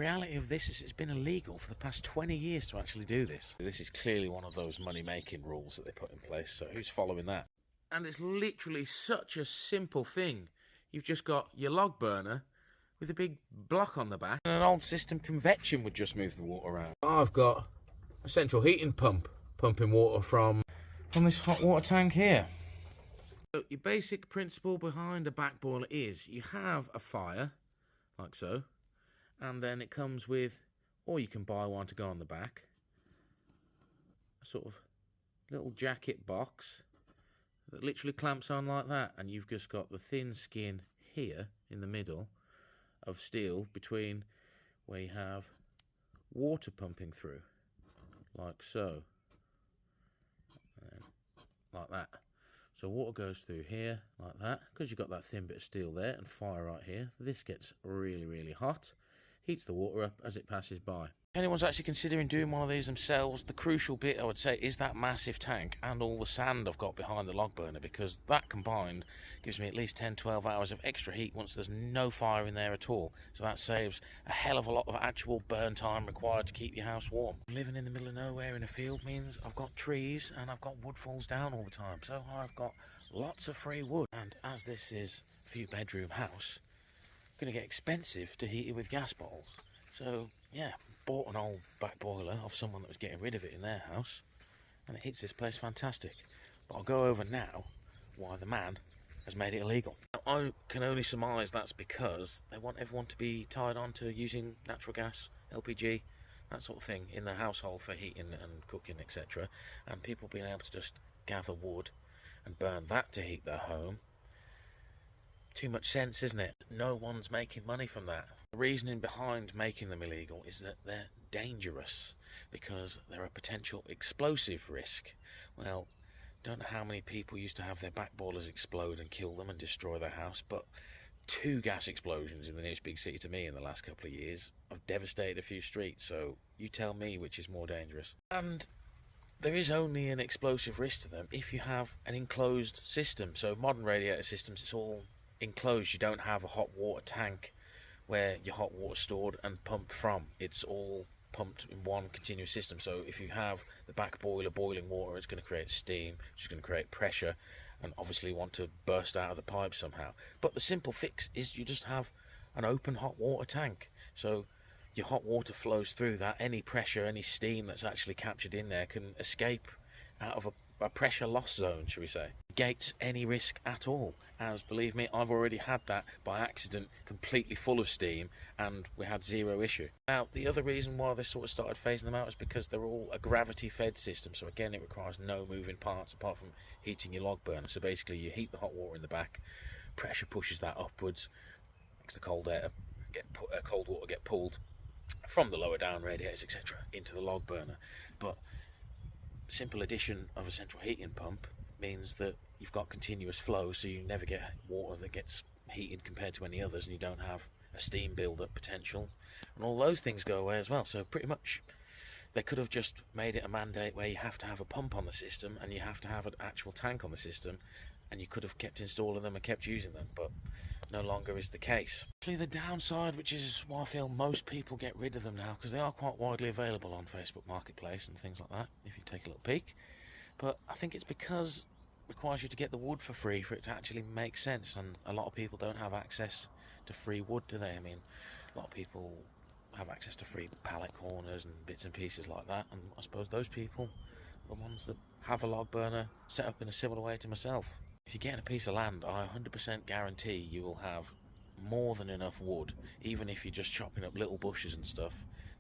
The reality of this is it's been illegal for the past 20 years to actually do this. This is clearly one of those money-making rules that they put in place, so who's following that? And it's literally such a simple thing. You've just got your log burner with a big block on the back, and an old system convection would just move the water around. I've got a central heating pump pumping water from this hot water tank here. So your basic principle behind a back boiler is you have a fire, like so, and then it comes with, or you can buy one to go on the back, a sort of little jacket box that literally clamps on like that, and you've just got the thin skin here in the middle of steel between where you have water pumping through, like so, and like that. So water goes through here like that, because you've got that thin bit of steel there and fire right here. This gets really, really hot, heats the water up as it passes by. If anyone's actually considering doing one of these themselves, the crucial bit I would say is that massive tank and all the sand I've got behind the log burner, because that combined gives me at least 10-12 hours of extra heat once there's no fire in there at all. So that saves a hell of a lot of actual burn time required to keep your house warm. Living in the middle of nowhere in a field means I've got trees and I've got wood falls down all the time, so I've got lots of free wood. And as this is a few bedroom house, it's going to get expensive to heat it with gas bottles. So yeah, bought an old back boiler off someone that was getting rid of it in their house, and it hits this place fantastic. But I'll go over now why the man has made it illegal. Now, I can only surmise that's because they want everyone to be tied on to using natural gas, LPG, that sort of thing in the household for heating and cooking, etc. And people being able to just gather wood and burn that to heat their home. Too much sense, isn't it? No one's making money from that. The reasoning behind making them illegal is that they're dangerous, because they're a potential explosive risk. Well, don't know how many people used to have their back boilers explode and kill them and destroy their house, but 2 gas explosions in the nearest big city to me in the last couple of years have devastated a few streets, so you tell me which is more dangerous. And there is only an explosive risk to them if you have an enclosed system. So modern radiator systems, it's all enclosed. You don't have a hot water tank where your hot water stored and pumped from. It's all pumped in one continuous system. So if you have the back boiler boiling water, it's going to create steam, which is going to create pressure, and obviously want to burst out of the pipe somehow. But the simple fix is you just have an open hot water tank. So your hot water flows through that. Any pressure, any steam that's actually captured in there can escape out of a pressure loss zone, shall we say. Negates any risk at all, as believe me, I've already had that by accident, completely full of steam, and we had zero issue. Now, the other reason why they sort of started phasing them out is because they're all a gravity fed system, so again it requires no moving parts apart from heating your log burner. So basically you heat the hot water in the back, pressure pushes that upwards, makes the cold water get pulled from the lower down radiators, etc., into the log burner. But simple addition of a central heating pump means that you've got continuous flow, so you never get water that gets heated compared to any others, and you don't have a steam build-up potential, and all those things go away as well. So pretty much they could have just made it a mandate where you have to have a pump on the system and you have to have an actual tank on the system, and you could have kept installing them and kept using them, but no longer is the case. Actually, the downside, which is why I feel most people get rid of them now, because they are quite widely available on Facebook Marketplace and things like that, if you take a little peek, but I think it's because it requires you to get the wood for free for it to actually make sense, and a lot of people don't have access to free wood, do they? I mean, a lot of people have access to free pallet corners and bits and pieces like that, and I suppose those people are the ones that have a log burner set up in a similar way to myself. If you're getting a piece of land, I 100% guarantee you will have more than enough wood. Even if you're just chopping up little bushes and stuff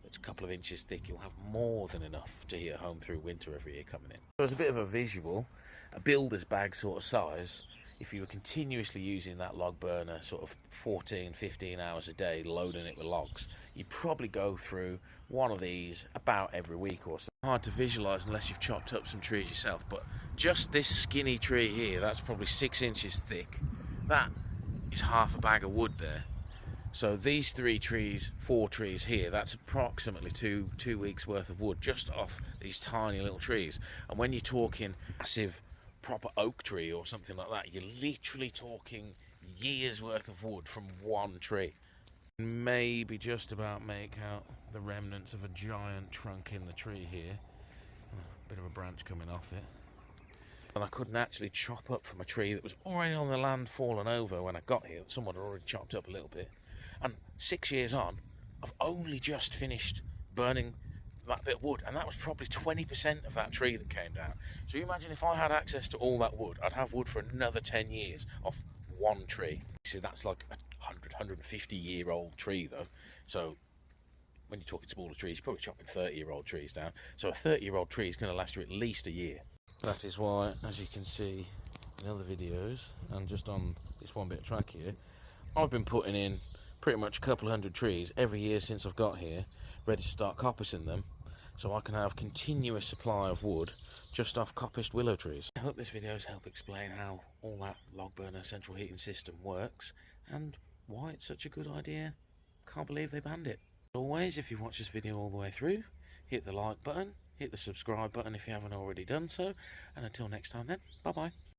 that's a couple of inches thick, you'll have more than enough to heat home through winter every year coming in. So as a bit of a visual, a builder's bag sort of size, if you were continuously using that log burner sort of 14-15 hours a day, loading it with logs, you'd probably go through one of these about every week or so. Hard to visualise unless you've chopped up some trees yourself, but just this skinny tree here, that's probably 6 inches thick. That is half a bag of wood there. So these 4 trees here, that's approximately two weeks worth of wood just off these tiny little trees. And when you're talking massive proper oak tree or something like that, you're literally talking years worth of wood from one tree. Maybe just about make out the remnants of a giant trunk in the tree here. Bit of a branch coming off it. And I couldn't actually chop up from a tree that was already on the land fallen over when I got here. Someone had already chopped up a little bit. And 6 years on, I've only just finished burning that bit of wood, and that was probably 20% of that tree that came down. So you imagine if I had access to all that wood, I'd have wood for another 10 years off one tree. See, that's like a 150-year-old tree though. So when you're talking smaller trees, you're probably chopping 30-year-old trees down. So a 30-year-old tree is going to last you at least a year. That is why, as you can see in other videos, and just on this one bit of track here, I've been putting in pretty much a couple of hundred trees every year since I've got here, ready to start coppicing them, so I can have continuous supply of wood just off coppiced willow trees. I hope this video has helped explain how all that log burner central heating system works and why it's such a good idea. Can't believe they banned it. As always, if you've watched this video all the way through, hit the like button, hit the subscribe button if you haven't already done so, and until next time then, bye bye.